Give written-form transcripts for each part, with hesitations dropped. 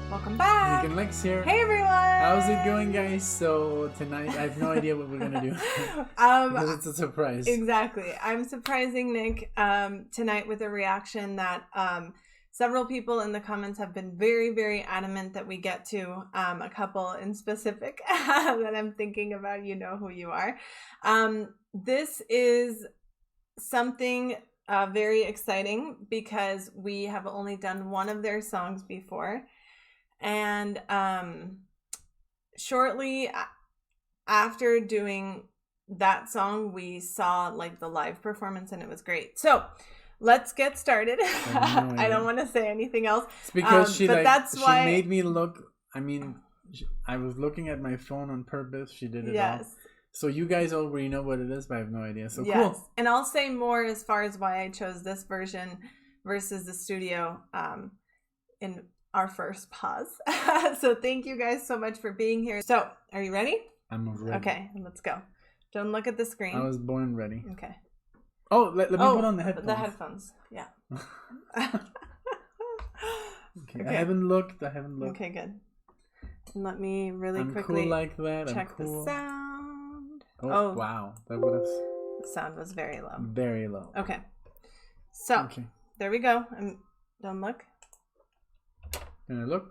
Welcome back. Nick and Lex here. Hey everyone. How's it going, guys? So tonight, I have no idea what we're gonna do because it's a surprise. Exactly. I'm surprising Nick tonight with a reaction that several people in the comments have been very, very adamant that we get to. A couple in specific that I'm thinking about. You know who you are. This is something very exciting because we have only done one of their songs before. And shortly after doing that song, we saw like the live performance and it was great. So let's get started. I don't want to say anything else. It's because she why... made me look. I mean, I was looking at my phone on purpose. She did it all. So you guys already know what it is, but I have no idea. So cool. And I'll say more as far as why I chose this version versus the studio in our first pause. So thank you guys so much for being here. So are you ready? I'm ready. Okay, let's go. Don't look at the screen. I was born ready. Okay. Oh, let me put on the headphones. The headphones, yeah. Okay. I haven't looked. Okay, good. And let me really I'm quickly cool like that. check cool. the sound. Oh, wow. That would have... The sound was very low. Very low. Okay. So, there we go. Don't look. Can I look?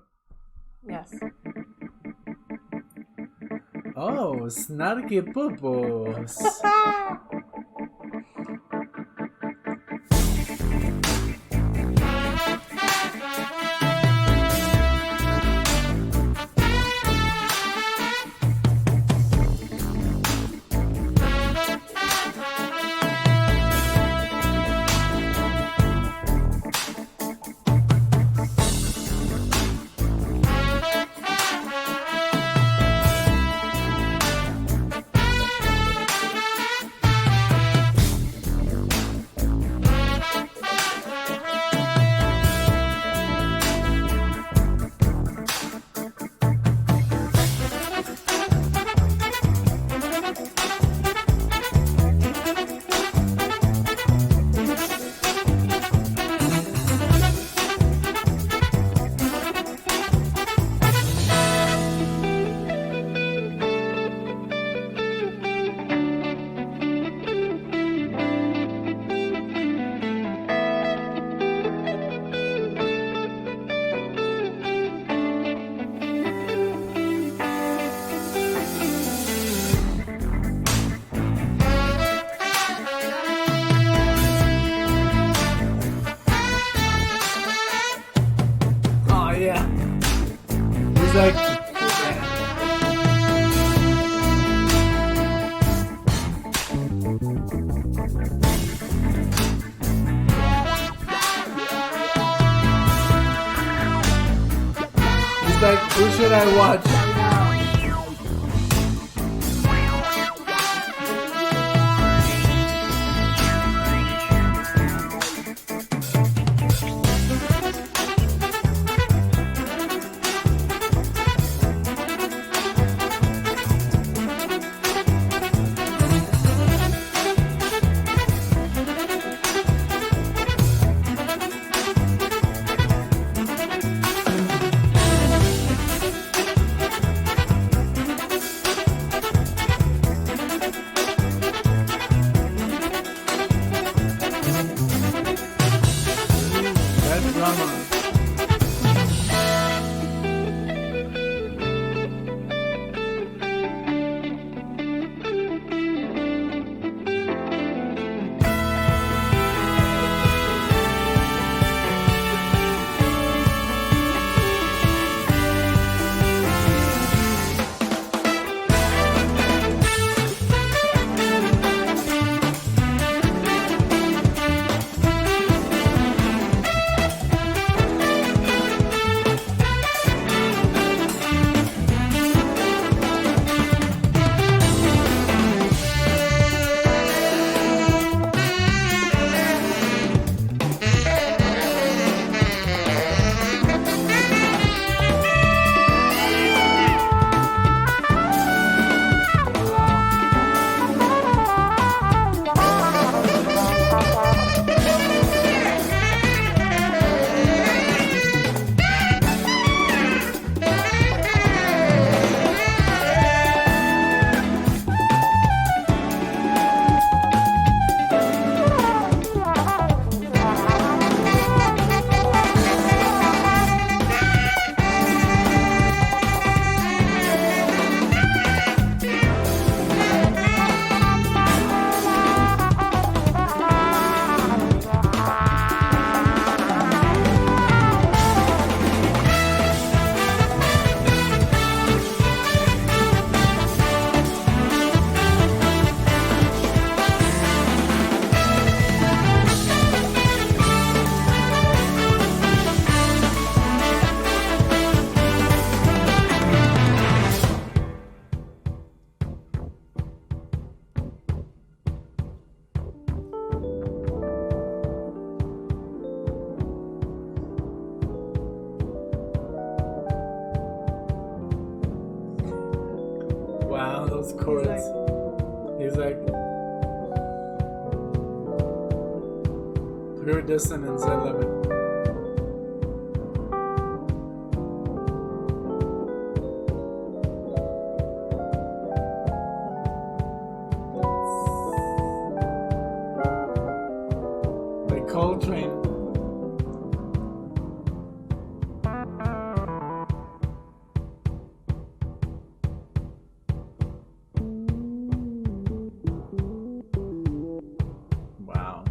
Yes. Oh, Snarky Puppy. He's like, who should I watch? those chords. He's like pure dissonance. I love it. Coltrane. Wow.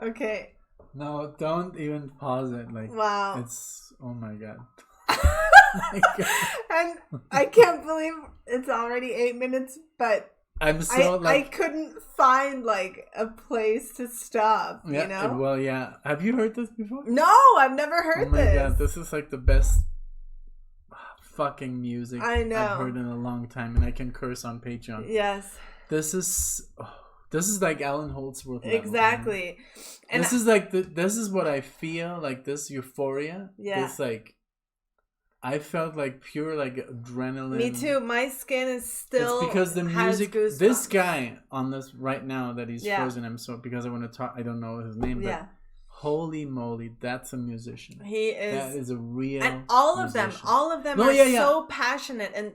Okay. No, don't even pause it. Like, wow. It's, oh my God. And I can't believe it's already 8 minutes, but I'm so I couldn't find like a place to stop, yeah, you know? Well, yeah. Have you heard this before? No, I've never heard this. Oh my God, this is like the best fucking music I know. I've heard in a long time, and I can curse on Patreon. Yes. This is like Alan Holdsworth level, exactly. Man. And this is like this is what I feel like, this euphoria. Yeah. This like I felt like pure like adrenaline. Me too. My skin is still. It's because the music. Has this guy on this right now that he's yeah. frozen. I'm so because I want to talk. I don't know his name, but yeah. Holy moly, that's a musician. He is. That is a real. And all musician. of them are so passionate, and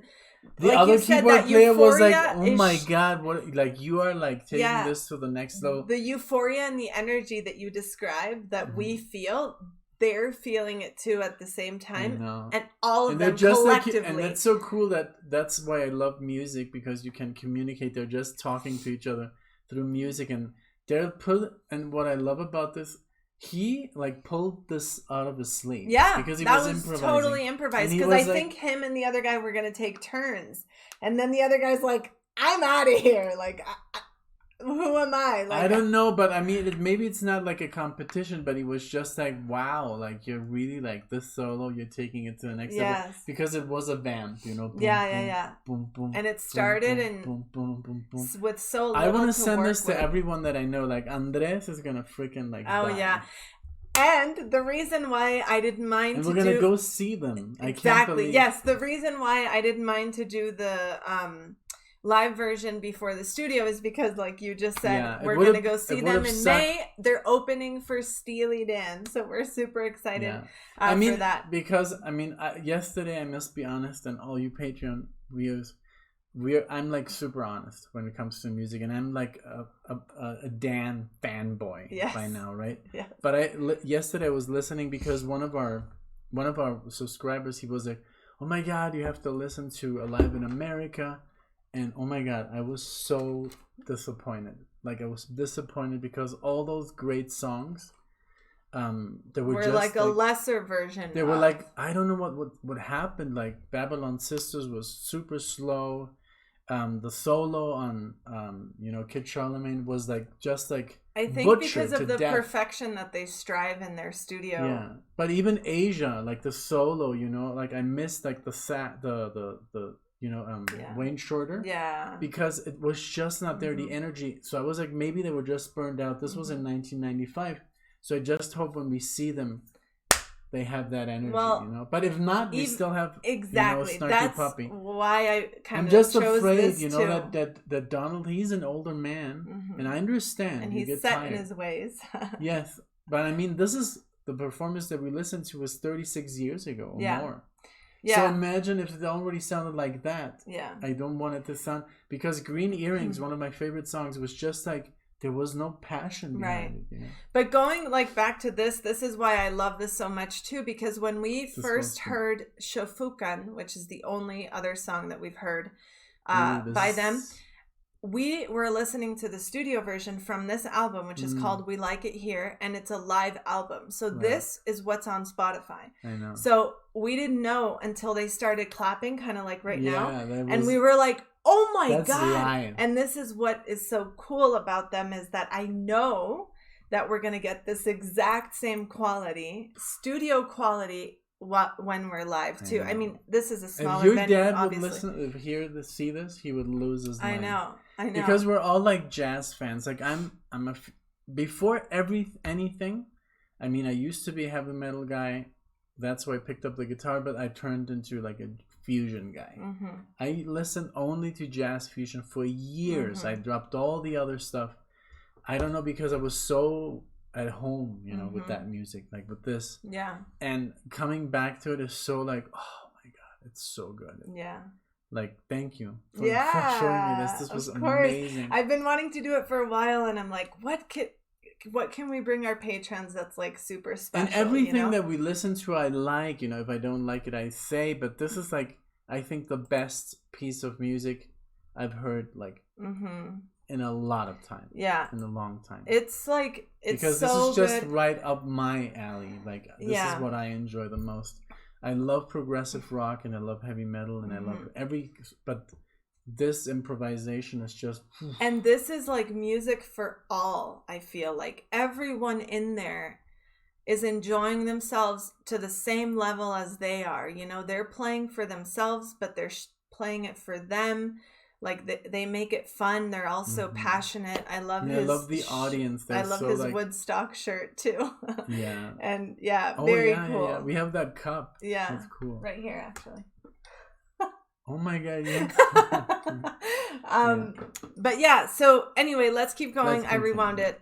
the like other keyboard player was like, "Oh my God, what? Like you are like taking this to the next level." The euphoria and the energy that you describe that we feel. they're feeling it too at the same time, and all of them just collectively. And that's so cool. That's why I love music, because you can communicate. They're just talking to each other through music, and and what I love about this, he like pulled this out of his sleeve. Yeah, because he that was improvising. Totally improvised. Because I think him and the other guy were gonna take turns, and then the other guy's like, "I'm out of here." Like, who am I? Like, I don't know, but I mean, maybe it's not like a competition, but he was just like, "Wow, like you're really like this solo. You're taking it to the next level." Because it was a vamp, you know. Boom, boom, boom, and it started with so little. I want to send this to everyone that I know. Like Andres is gonna freaking like. Oh die. yeah. And the reason why I didn't mind we're gonna go see them. Exactly. Yes, the reason why I didn't mind to do the live version before the studio is because, like you just said, we're gonna go see them in May. They're opening for Steely Dan, so we're super excited for that. Because yesterday, I must be honest, and all you Patreon viewers, I'm like super honest when it comes to music, and I'm like a Dan fanboy by now, right? Yeah. But yesterday I was listening because one of our subscribers, he was like, "Oh my God, you have to listen to Alive in America." And oh my God, I was so disappointed. Like I was disappointed because all those great songs, they were just like a lesser version. They were like, I don't know what happened. Like Babylon Sisters was super slow. The solo on Kid Charlemagne was like just like I think because of the perfection that they strive in their studio. Yeah, but even Asia, like the solo, like I missed like Wayne Shorter. Yeah. Because it was just not there, the energy. So I was like, maybe they were just burned out. This was in 1995. So I just hope when we see them, they have that energy, But if not, we still have Snarky That's Puppy. Why I kind I'm just afraid, that Donald, he's an older man, and I understand. And he's set in his ways. Yes, but I mean, this is the performance that we listened to was 36 years ago or more. Yeah. So imagine if it already sounded like that. Yeah. I don't want it to sound, because Green Earrings, one of my favorite songs, was just like there was no passion behind it. But going like back to this is why I love this so much too, because when we first heard Shofukan, which is the only other song that we've heard by them, we were listening to the studio version from this album, which is called We Like It Here, and it's a live album. So this is what's on Spotify. I know. So we didn't know until they started clapping, kind of like now. And we were like, oh my God. Live. And this is what is so cool about them, is that I know that we're going to get this exact same quality, studio quality, when we're live too. I mean, this is a smaller venue. If your dad would see this, he would lose his mind. I know. Because we're all like jazz fans. Like before anything. I mean, I used to be a heavy metal guy. That's why I picked up the guitar, but I turned into like a fusion guy. I listened only to jazz fusion for years. I dropped all the other stuff. I don't know, because I was so at home, with that music, like with this. Yeah. And coming back to it is so like, oh my God, it's so good. Yeah. Like, thank you for showing me this. This was amazing. I've been wanting to do it for a while, and I'm like, what can we bring our patrons that's like super special? And everything that we listen to, I like. If I don't like it, I say. But this is like, I think the best piece of music I've heard like in a lot of time. Yeah, in a long time. It's like because so this is just right up my alley. Like this is what I enjoy the most. I love progressive rock and I love heavy metal and I love but this improvisation is just... And this is like music for all, I feel like. Everyone in there is enjoying themselves to the same level as they are. They're playing for themselves, but they're playing it for them. Like they make it fun. They're also passionate. I love I love the audience. I love his Woodstock shirt too. Yeah. And very cool. Yeah. We have that cup. Yeah. That's cool. Right here, actually. Oh my God, yeah. But yeah, so anyway, let's keep going. I rewound it.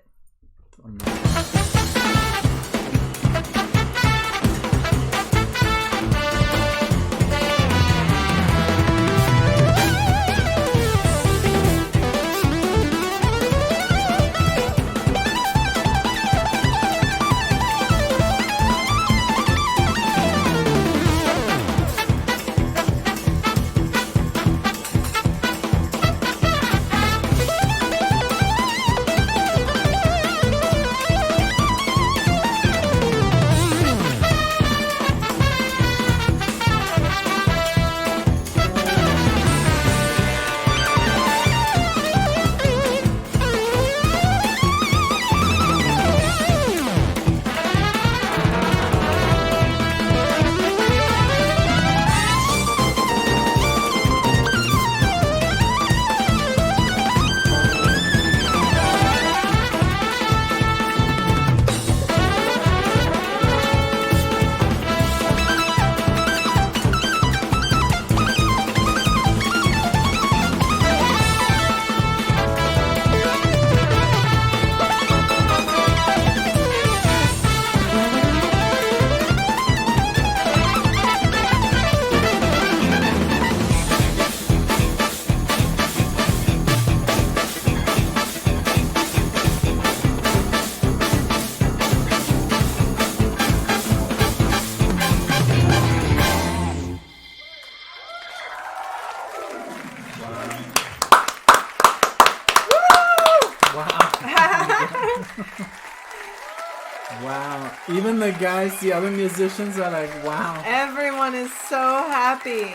Even the guys, the other musicians are like, wow. Everyone is so happy.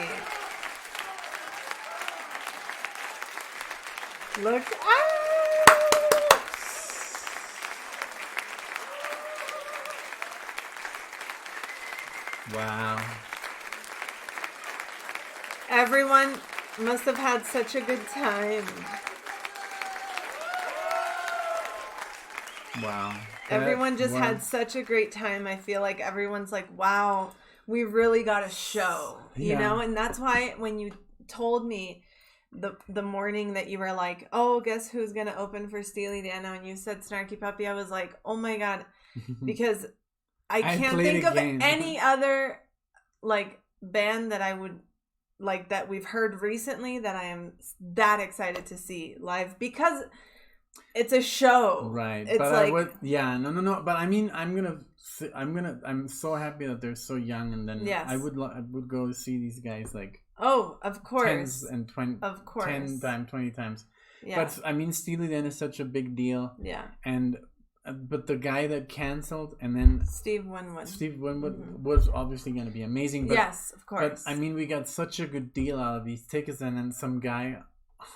Look. Wow. Everyone must have had such a good time. Wow. Everyone just had such a great time. I feel like everyone's like, wow, we really got a show, you know? And that's why when you told me the morning that you were like, oh, guess who's going to open for Steely Dan? And you said Snarky Puppy, I was like, oh my God, because I can't think of any other like band that I would like that we've heard recently that I am that excited to see live, because it's a show, right? It's but like, I would, no. But I mean, I'm so happy that they're so young, and then I would go see these guys like, oh, of course, 10s and 20, of course, 10 times, 20 times. Yeah. But I mean, Steely Dan is such a big deal. Yeah. And but the guy that canceled, and then Steve Winwood was obviously going to be amazing. But, yes, of course. But I mean, we got such a good deal out of these tickets, and then some guy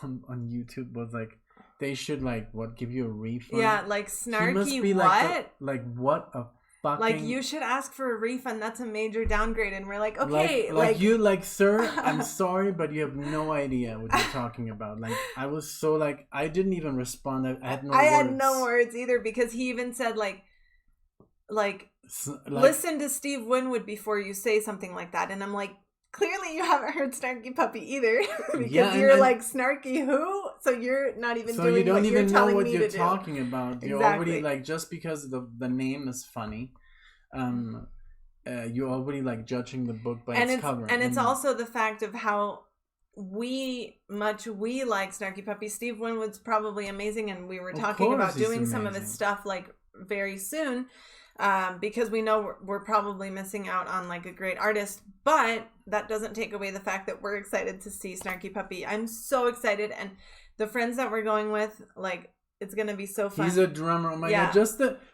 on YouTube was like, they should like give you a refund. Yeah, like Snarky, he must be what? Like what a fucking, like you should ask for a refund. That's a major downgrade. And we're like, okay, like sir, I'm sorry, but you have no idea what you're talking about. Like I was so like, I didn't even respond. I had no words. Had no words either, because he even said like listen to Steve Winwood before you say something like that. And I'm like, clearly you haven't heard Snarky Puppy either, because you're like, Snarky who? So you're not even doing you don't what even you're know telling what me you're to talking do. about. You Exactly. already like, just because the name is funny, you're already like judging the book by its cover. And it's also the fact of how we like Snarky Puppy. Steve Winwood's probably amazing, and we were talking about doing some of his stuff like very soon. Because we know we're probably missing out on like a great artist, but that doesn't take away the fact that we're excited to see Snarky Puppy. I'm so excited, and the friends that we're going with, like, it's gonna be so fun. He's a drummer. Oh my God!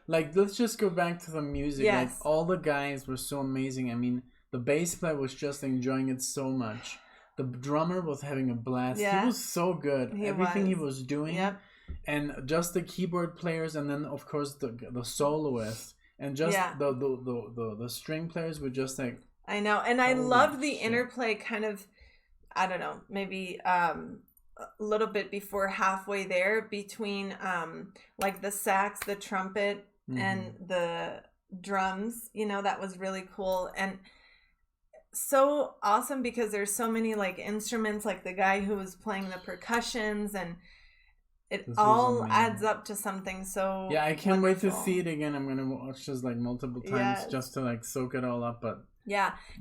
Let's just go back to the music. Yes. Like all the guys were so amazing. I mean, the bass player was just enjoying it so much. The drummer was having a blast. Yeah. He was so good. Everything he was doing. Yep. And just the keyboard players, and then of course the soloist. And just the string players were just like, I know, and I loved the interplay kind of, I don't know, maybe a little bit before halfway there between like the sax, the trumpet, and the drums. You know, that was really cool and so awesome, because there's so many like instruments, like the guy who was playing the percussions, and it all adds up to something so I can't wait to see it again. I'm gonna watch this like multiple times just to like soak it all up. But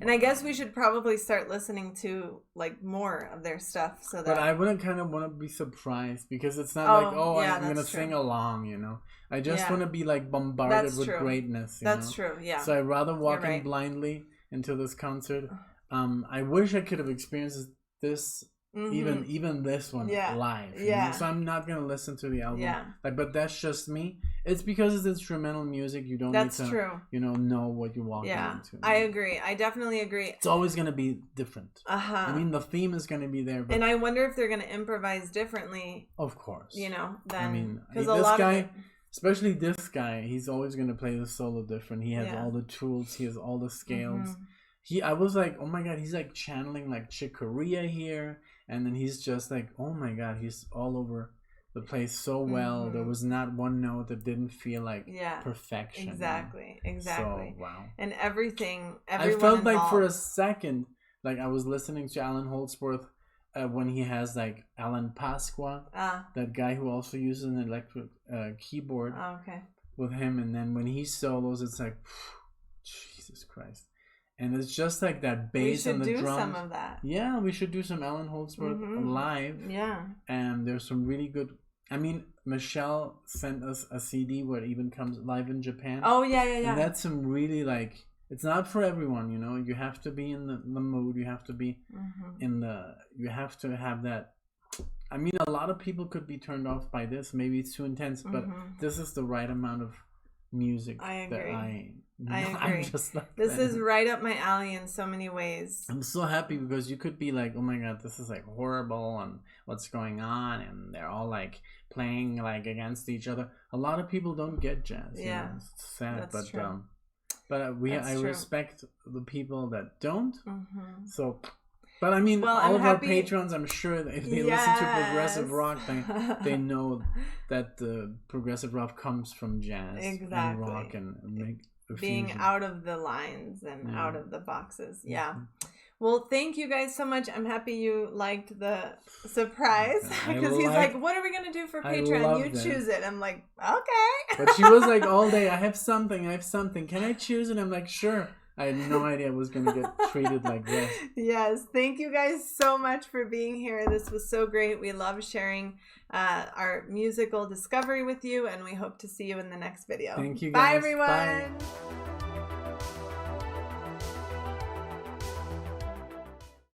and I guess we should probably start listening to like more of their stuff, so that. But I wouldn't kind of want to be surprised, because it's not I'm gonna sing along, you know. I just want to be like bombarded with greatness. That's true. Yeah. So I'd rather walk in blindly into this concert. I wish I could have experienced this. Even this one live. You know? So I'm not gonna listen to the album. But that's just me. It's because it's instrumental music. You don't need to know what you're walking into. I agree. I definitely agree. It's always gonna be different. I mean, the theme is gonna be there. But and I wonder if they're gonna improvise differently. Of course. You know, then I mean, this guy, especially this guy, he's always gonna play the solo different. He has all the tools. He has all the scales. I was like, oh my God, he's like channeling like Chick Corea here. And then he's just like, oh my God, he's all over the place so well. There was not one note that didn't feel like perfection. Exactly. So, wow. And everyone I felt involved. like for a second, like I was listening to Alan Holdsworth when he has like Alan Pasqua, that guy who also uses an electric keyboard with him. And then when he solos, it's like, Jesus Christ. And it's just like that bass and the drums. We should do some of that. Yeah, we should do some Alan Holdsworth live. Yeah. And there's some really good. I mean, Michelle sent us a CD where it even comes live in Japan. Oh, yeah. And that's some really like. It's not for everyone, you know. You have to be in the mood. You have to be in the. You have to have that. I mean, a lot of people could be turned off by this. Maybe it's too intense, but this is the right amount of music that I agree. I'm just like this that. is right up my alley in so many ways. I'm so happy because you could be like, oh my god, this is like horrible and what's going on, and they're all like playing like against each other. A lot of people don't get jazz. Yeah, you know? It's sad, that's true. But I true. respect the people that don't. Mm-hmm. So, but I mean, well, all of happy... our patrons, I'm sure that if they listen to progressive rock, they know that the progressive rock comes from jazz and rock and make being fusion. out of the lines and out of the boxes. Yeah. Well, thank you guys so much. I'm happy you liked the surprise because he's like, what are we going to do for Patreon? You choose it. I'm like, okay. But she was like all day, I have something. Can I choose it? I'm like, sure. I had no idea I was going to get treated like this. Yes. Thank you guys so much for being here. This was so great. We love sharing our musical discovery with you, and we hope to see you in the next video. Thank you, Bye, guys. everyone. Bye.